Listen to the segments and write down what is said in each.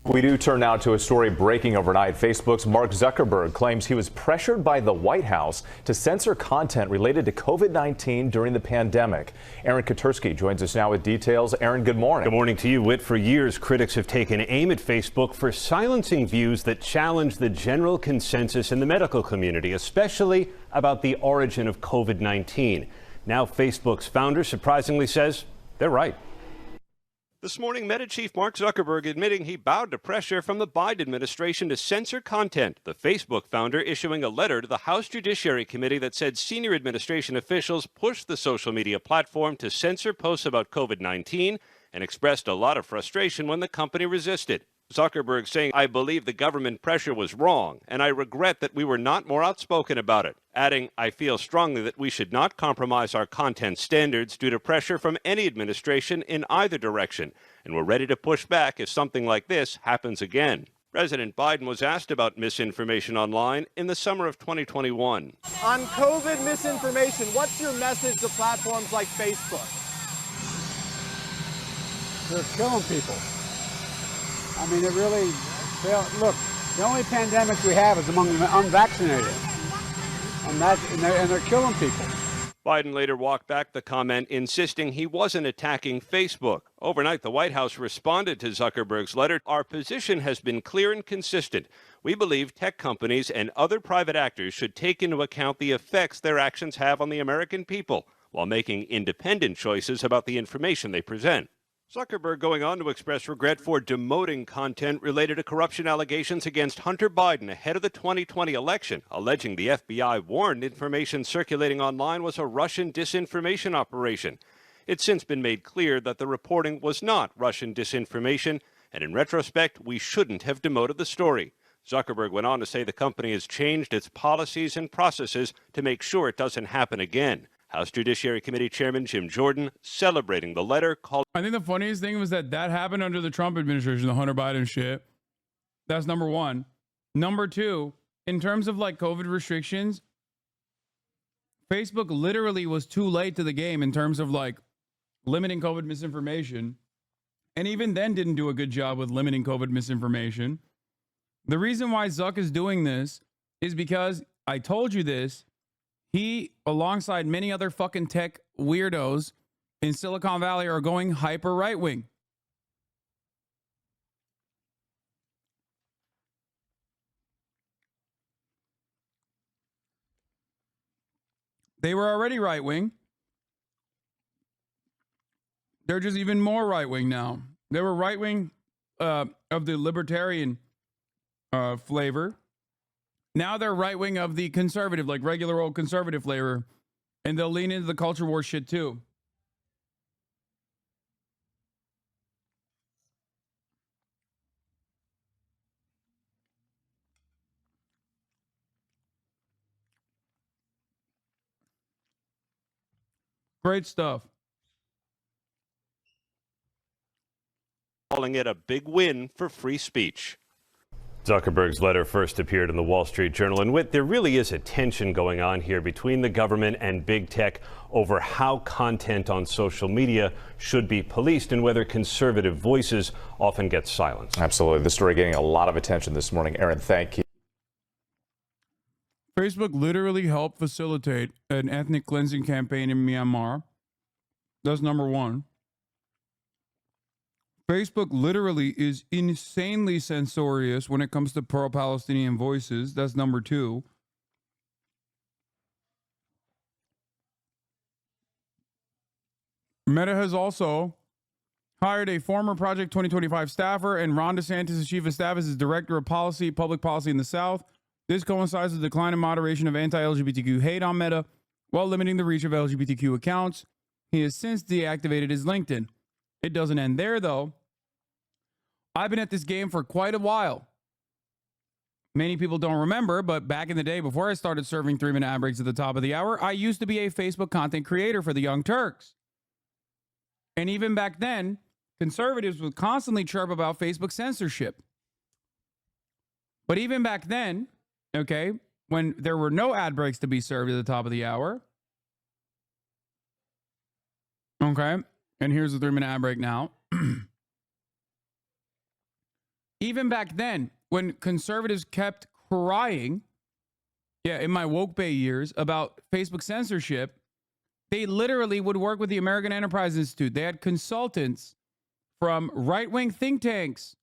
We do turn now to a story breaking overnight. Facebook's Mark Zuckerberg claims he was pressured by the White House to censor content related to COVID-19 during the pandemic. Aaron Katersky joins us now with details. Aaron, good morning. Good morning to you, Whit. For years, critics have taken aim at Facebook for silencing views that challenge the general consensus in the medical community, especially about the origin of COVID-19. Now, Facebook's founder surprisingly says they're right. This morning, Meta chief Mark Zuckerberg admitting he bowed to pressure from the Biden administration to censor content. The Facebook founder issuing a letter to the House Judiciary Committee that said senior administration officials pushed the social media platform to censor posts about COVID-19 and expressed a lot of frustration when the company resisted. Zuckerberg saying, "I believe the government pressure was wrong, and I regret that we were not more outspoken about it." Adding, "I feel strongly that we should not compromise our content standards due to pressure from any administration in either direction, and we're ready to push back if something like this happens again." President Biden was asked about misinformation online in the summer of 2021. On COVID misinformation, what's your message to platforms like Facebook? They're killing people. I mean, it really, look, the only pandemic we have is among the unvaccinated, and they're killing people. Biden later walked back the comment, insisting he wasn't attacking Facebook. Overnight, the White House responded to Zuckerberg's letter. "Our position has been clear and consistent. We believe tech companies and other private actors should take into account the effects their actions have on the American people, while making independent choices about the information they present." Zuckerberg going on to express regret for demoting content related to corruption allegations against Hunter Biden ahead of the 2020 election, alleging the FBI warned information circulating online was a Russian disinformation operation. It's since been made clear that the reporting was not Russian disinformation, and in retrospect, we shouldn't have demoted the story. Zuckerberg went on to say the company has changed its policies and processes to make sure it doesn't happen again. House Judiciary Committee Chairman Jim Jordan celebrating the letter called. I think the funniest thing was that happened under the Trump administration, the Hunter Biden shit. That's number one. Number two, in terms of like COVID restrictions, Facebook literally was too late to the game in terms of like limiting COVID misinformation. And even then didn't do a good job with limiting COVID misinformation. The reason why Zuck is doing this is because I told you this. He, alongside many other fucking tech weirdos in Silicon Valley, are going hyper right-wing. They were already right-wing. They're just even more right-wing now. They were right-wing of the libertarian flavor. Now they're right-wing of the conservative, like regular old conservative flavor. And they'll lean into the culture war shit too. Great stuff. Calling it a big win for free speech. Zuckerberg's letter first appeared in the Wall Street Journal. And Whit, there really is a tension going on here between the government and big tech over how content on social media should be policed and whether conservative voices often get silenced. Absolutely. This story getting a lot of attention this morning. Aaron, thank you. Facebook literally helped facilitate an ethnic cleansing campaign in Myanmar. That's number one. Facebook literally is insanely censorious when it comes to pro-Palestinian voices. That's number two. Meta has also hired a former Project 2025 staffer and Ron DeSantis' chief of staff as his director of public policy in the South. This coincides with the decline in moderation of anti-LGBTQ hate on Meta while limiting the reach of LGBTQ accounts. He has since deactivated his LinkedIn. It doesn't end there, though. I've been at this game for quite a while. Many people don't remember, but back in the day, before I started serving 3-minute ad breaks at the top of the hour, I used to be a Facebook content creator for the Young Turks. And even back then, conservatives would constantly chirp about Facebook censorship. But even back then, okay, when there were no ad breaks to be served at the top of the hour, okay, and here's the 3-minute ad break now. even back then, when conservatives kept crying, in my woke bay years about Facebook censorship, they literally would work with the American Enterprise Institute. They had consultants from right-wing think tanks,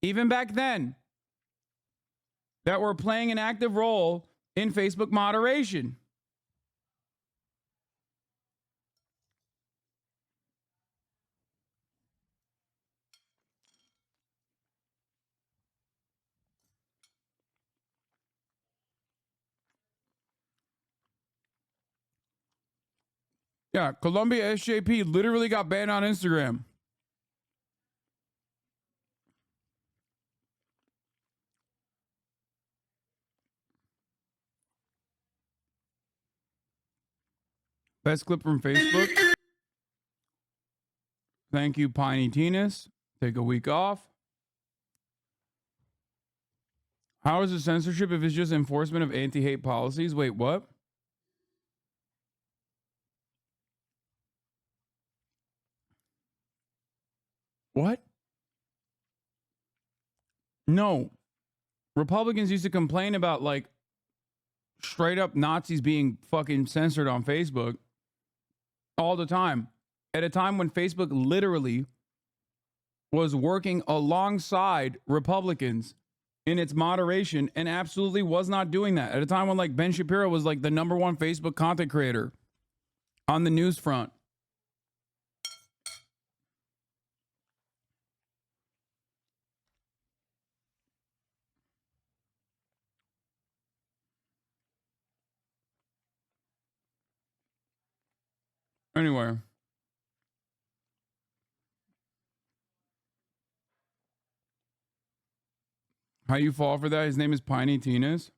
even back then, that were playing an active role in Facebook moderation. Yeah, Columbia SJP literally got banned on Instagram. Best clip from Facebook. Thank you, Piney Tinas. Take a week off. How is it censorship if it's just enforcement of anti-hate policies? Wait, what? What? No. Republicans used to complain about like straight up Nazis being fucking censored on Facebook all the time. At a time when Facebook literally was working alongside Republicans in its moderation and absolutely was not doing that. At a time when like Ben Shapiro was like the #1 Facebook content creator on the news front. Anyway. How you fall for that? His name is Piney Tinas.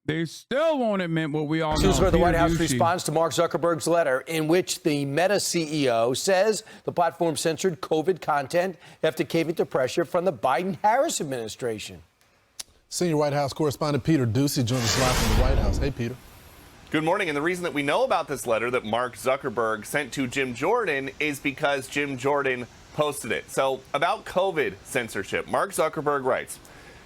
They still won't admit what we all know. This is where the White House responds to Mark Zuckerberg's letter in which the Meta CEO says the platform censored COVID content after caving to pressure from the Biden-Harris administration. Senior White House correspondent Peter Doocy joins us live from the White House. Hey, Peter. Good morning. And the reason that we know about this letter that Mark Zuckerberg sent to Jim Jordan is because Jim Jordan posted it. So about COVID censorship, Mark Zuckerberg writes,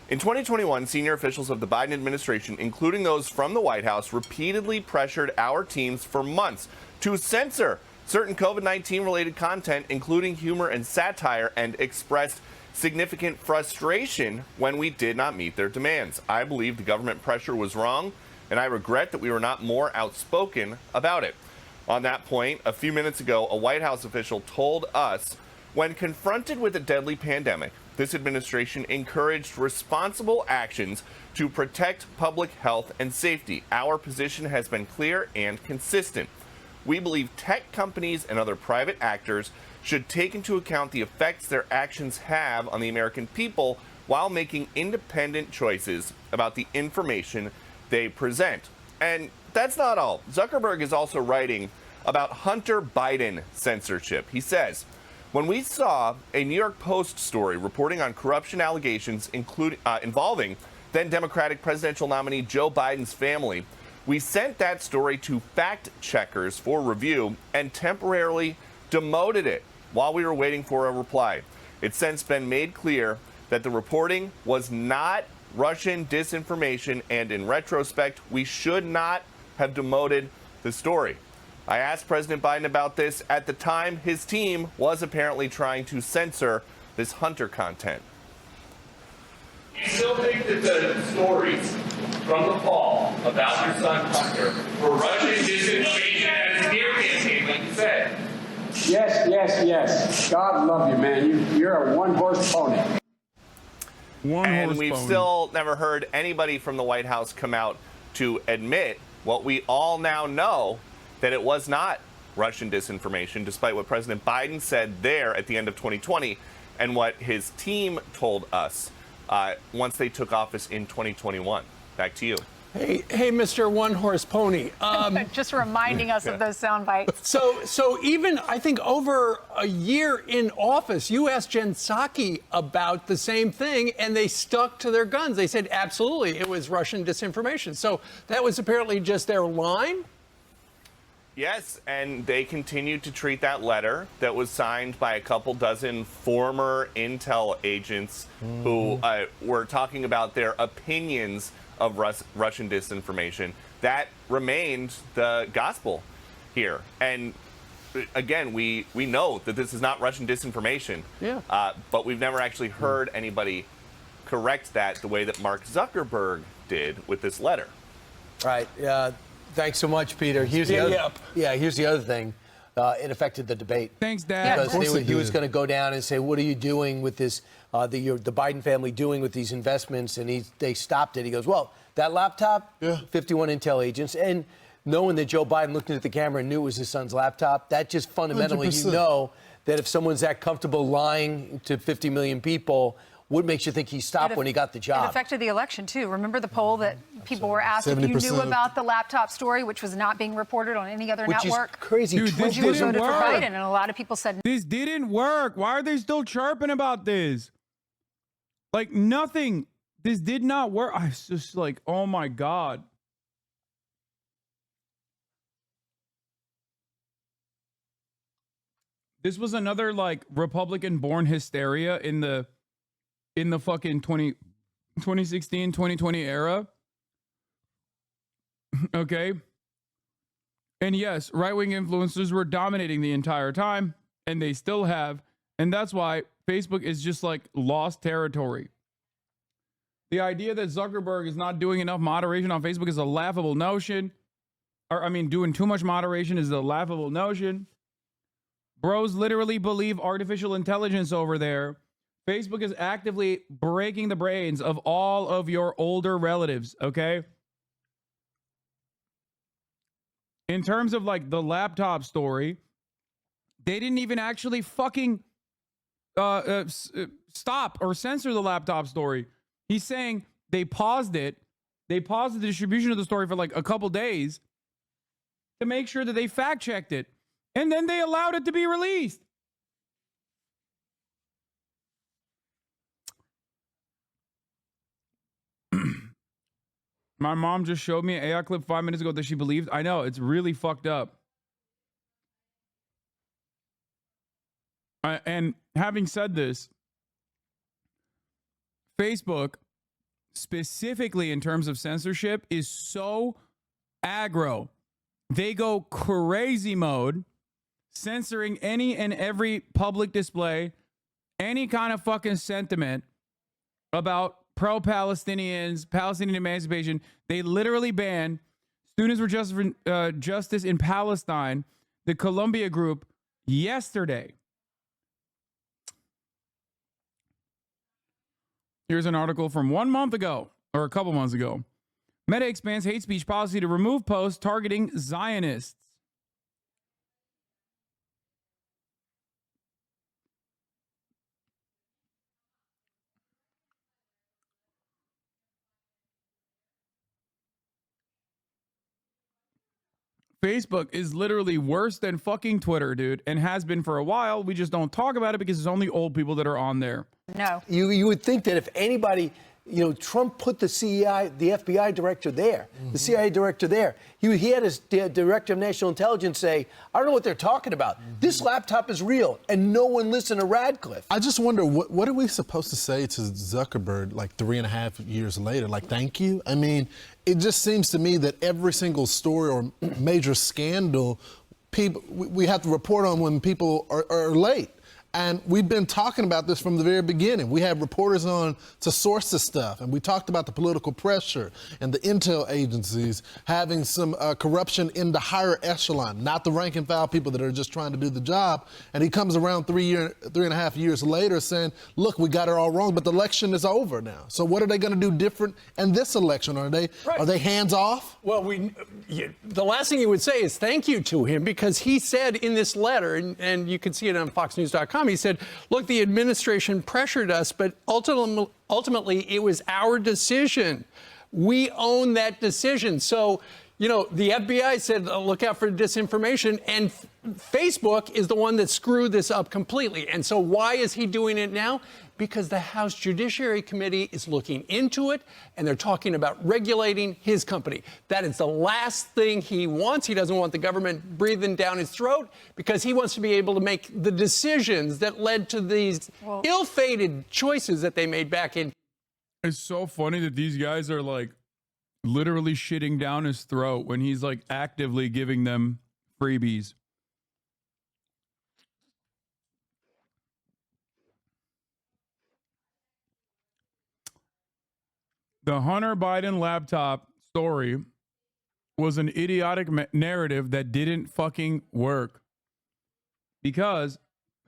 in 2021, senior officials of the Biden administration, including those from the White House, repeatedly pressured our teams for months to censor certain COVID-19 related content, including humor and satire, and expressed significant frustration when we did not meet their demands. I believe the government pressure was wrong, and I regret that we were not more outspoken about it. On that point, a few minutes ago, a White House official told us, when confronted with a deadly pandemic, this administration encouraged responsible actions to protect public health and safety. Our position has been clear and consistent. We believe tech companies and other private actors should take into account the effects their actions have on the American people while making independent choices about the information they present. And that's not all. Zuckerberg is also writing about Hunter Biden censorship. He says, when we saw a New York Post story reporting on corruption allegations involving then Democratic presidential nominee Joe Biden's family, we sent that story to fact checkers for review and temporarily demoted it while we were waiting for a reply. It's since been made clear that the reporting was not Russian disinformation, and in retrospect, we should not have demoted the story. I asked President Biden about this. At the time, his team was apparently trying to censor this Hunter content. You still think that the stories from the fall about your son Hunter were Russian disinformation and a smear campaign, like you said? Yes. God love you, man. You're a one-horse pony. And we've still never heard anybody from the White House come out to admit what we all now know, that it was not Russian disinformation, despite what President Biden said there at the end of 2020 and what his team told us once they took office in 2021. Back to you. Hey, Mr. One-Horse Pony. Just reminding us of those sound bites. So even, I think, over a year in office, you asked Jen Psaki about the same thing, and they stuck to their guns. They said, absolutely, it was Russian disinformation. So that was apparently just their line? Yes, and they continue to treat that letter that was signed by a couple dozen former intel agents who were talking about their opinions of Russian disinformation. That remained the gospel here. And again, we know that this is not Russian disinformation. Yeah. But we've never actually heard anybody correct that the way that Mark Zuckerberg did with this letter. Right. Thanks so much, Peter. Here's the other thing. It affected the debate. Thanks, Dad. Because he was going to go down and say, what are you doing with this, the Biden family doing with these investments? And they stopped it. He goes, well, that laptop, 51 intel agents. And knowing that Joe Biden looked into the camera and knew it was his son's laptop, that just fundamentally, 100%. you know that if someone's that comfortable lying to 50 million people, what makes you think he stopped when he got the job? It affected the election, too. Remember the poll that people were asked if you 70%. knew about the laptop story, which was not being reported on any other network? Is crazy. Dude, this You didn't voted for work. Biden, and a lot of people said This didn't work. Why are they still chirping about this? Like, nothing. This did not work. I was just like, oh my God. This was another like Republican born hysteria in the fucking 2016, 2020 era. Okay. And yes, right-wing influencers were dominating the entire time, and they still have. And that's why Facebook is just like lost territory. The idea that Zuckerberg is not doing enough moderation on Facebook is a laughable notion. Doing too much moderation is a laughable notion. Bros literally believe artificial intelligence over there. Facebook is actively breaking the brains of all of your older relatives, okay? In terms of like the laptop story, they didn't even actually fucking stop or censor the laptop story. He's saying they paused it. They paused the distribution of the story for like a couple days to make sure that they fact checked it. And then they allowed it to be released. My mom just showed me an AI clip 5 minutes ago that she believed. I know, it's really fucked up. And having said this, Facebook, specifically in terms of censorship, is so aggro. They go crazy mode, censoring any and every public display, any kind of fucking sentiment about pro-Palestinians, Palestinian emancipation. They literally banned Students for Justice in Palestine, the Columbia group, yesterday. Here's an article from 1 month ago, or a couple months ago. Meta expands hate speech policy to remove posts targeting Zionists. Facebook is literally worse than fucking Twitter, dude, and has been for a while. We just don't talk about it because it's only old people that are on there. no. You would think that if anybody, Trump put the FBI director there, the CIA director there. He had his director of national intelligence say, I don't know what they're talking about. This laptop is real, and no one listened to Radcliffe. I just wonder, what are we supposed to say to Zuckerberg like 3.5 years later? Like, thank you? I mean, it just seems to me that every single story or major scandal, we have to report on when people are late. And we've been talking about this from the very beginning. We have reporters on to source this stuff, and we talked about the political pressure and the intel agencies having some corruption in the higher echelon, not the rank and file people that are just trying to do the job. And he comes around 3.5 years later saying, look, we got it all wrong, but the election is over now. So what are they going to do different in this election? Are they hands off? Well, the last thing you would say is thank you to him, because he said in this letter, and you can see it on FoxNews.com, he said, look, the administration pressured us, but ultimately it was our decision. We own that decision. So You know, the FBI said, look out for disinformation, and Facebook is the one that screwed this up completely. And so why is he doing it now? Because the House Judiciary Committee is looking into it, and they're talking about regulating his company. That is the last thing he wants. He doesn't want the government breathing down his throat because he wants to be able to make the decisions that led to these ill-fated choices that they made back in. It's so funny that these guys are like literally shitting down his throat when he's like actively giving them freebies. The Hunter Biden laptop story was an idiotic narrative that didn't fucking work because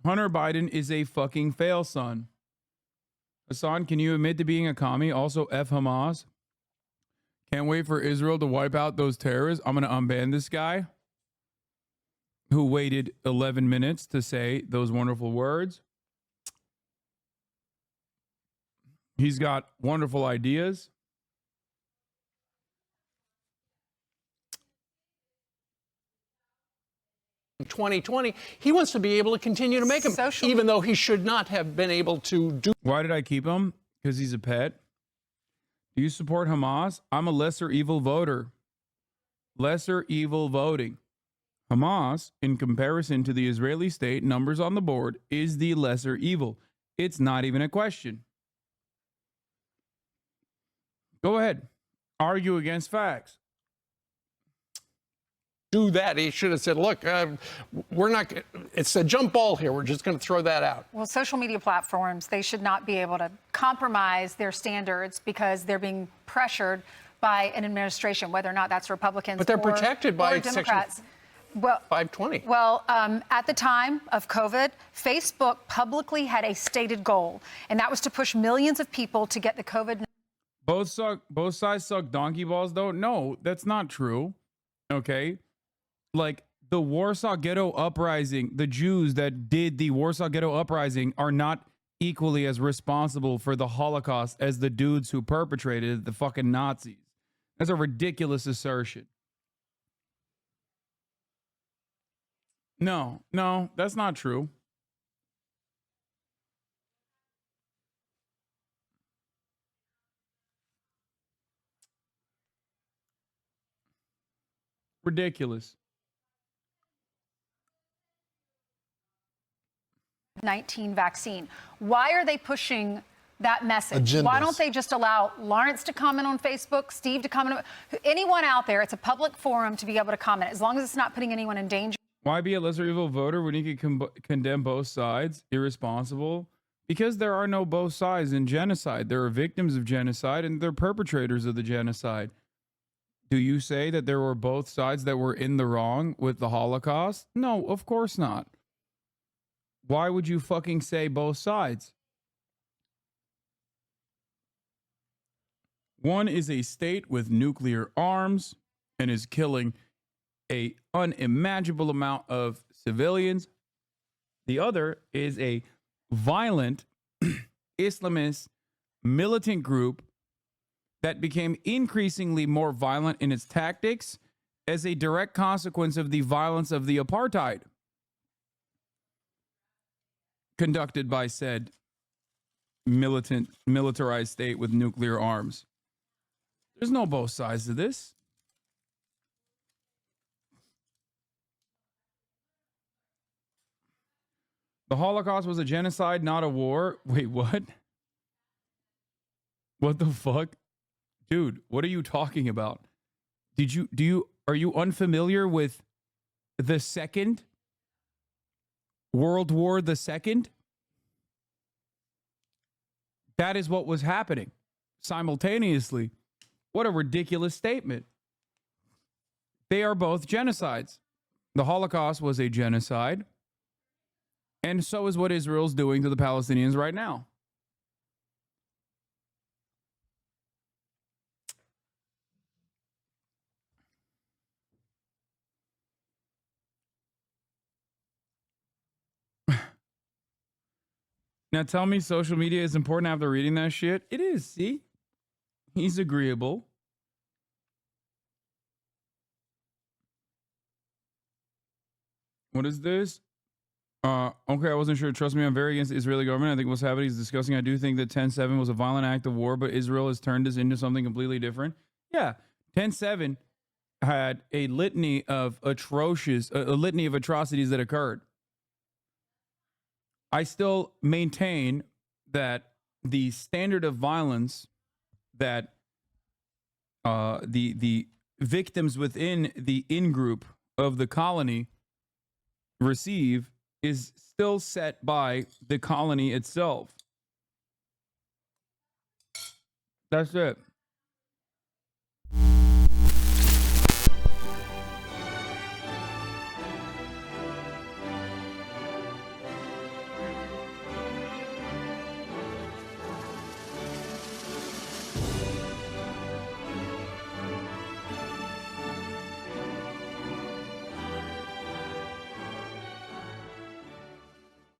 Hunter Biden is a fucking fail son. Hasan, can you admit to being a commie? Also, F Hamas. Can't wait for Israel to wipe out those terrorists. I'm going to unban this guy who waited 11 minutes to say those wonderful words. He's got wonderful ideas. In 2020, he wants to be able to continue to make them, even though he should not have been able to do. Why did I keep him? Because he's a pet. Do you support Hamas? I'm a lesser evil voter. Lesser evil voting. Hamas, in comparison to the Israeli state, numbers on the board, is the lesser evil. It's not even a question. Go ahead. Argue against facts. Do that. He should have said, look, we're not, it's a jump ball here. We're just going to throw that out. Well, social media platforms, they should not be able to compromise their standards because they're being pressured by an administration, whether or not that's Republicans but they're protected by Democrats. Well, 520. Well, at the time of COVID, Facebook publicly had a stated goal, and that was to push millions of people to get the COVID. Both sides suck donkey balls, though. No, that's not true. Okay. Like the Warsaw Ghetto Uprising, the Jews that did the Warsaw Ghetto Uprising are not equally as responsible for the Holocaust as the dudes who perpetrated it, the fucking Nazis. That's a ridiculous assertion. No, that's not true. Ridiculous. 19 vaccine. Why are they pushing that message? Agendas. Why don't they just allow Lawrence to comment on Facebook, Steve to comment, anyone out there? It's a public forum to be able to comment, as long as it's not putting anyone in danger. Why be a lesser evil voter when you can condemn both sides? Irresponsible. Because there are no both sides in genocide. There are victims of genocide and they're perpetrators of the genocide. Do you say that there were both sides that were in the wrong with the Holocaust? No, of course not. Why would you fucking say both sides? One is a state with nuclear arms and is killing a unimaginable amount of civilians. The other is a violent Islamist militant group that became increasingly more violent in its tactics as a direct consequence of the violence of the apartheid conducted by said militarized state with nuclear arms. There's no both sides to this. The Holocaust was a genocide, not a war. Wait, what? What the fuck? Dude, what are you talking about? Are you unfamiliar with the Second World War II? That is what was happening simultaneously. What a ridiculous statement. They are both genocides. The Holocaust was a genocide, and so is what Israel's doing to the Palestinians right now. Now tell me social media is important after reading that shit. It is, see? He's agreeable. What is this? Okay, I wasn't sure. Trust me, I'm very against the Israeli government. I think what's happening is disgusting. I do think that 10/7 was a violent act of war, but Israel has turned this into something completely different. Yeah, 10/7 had a litany of atrocities that occurred. I still maintain that the standard of violence that the victims within the in-group of the colony receive is still set by the colony itself. That's it.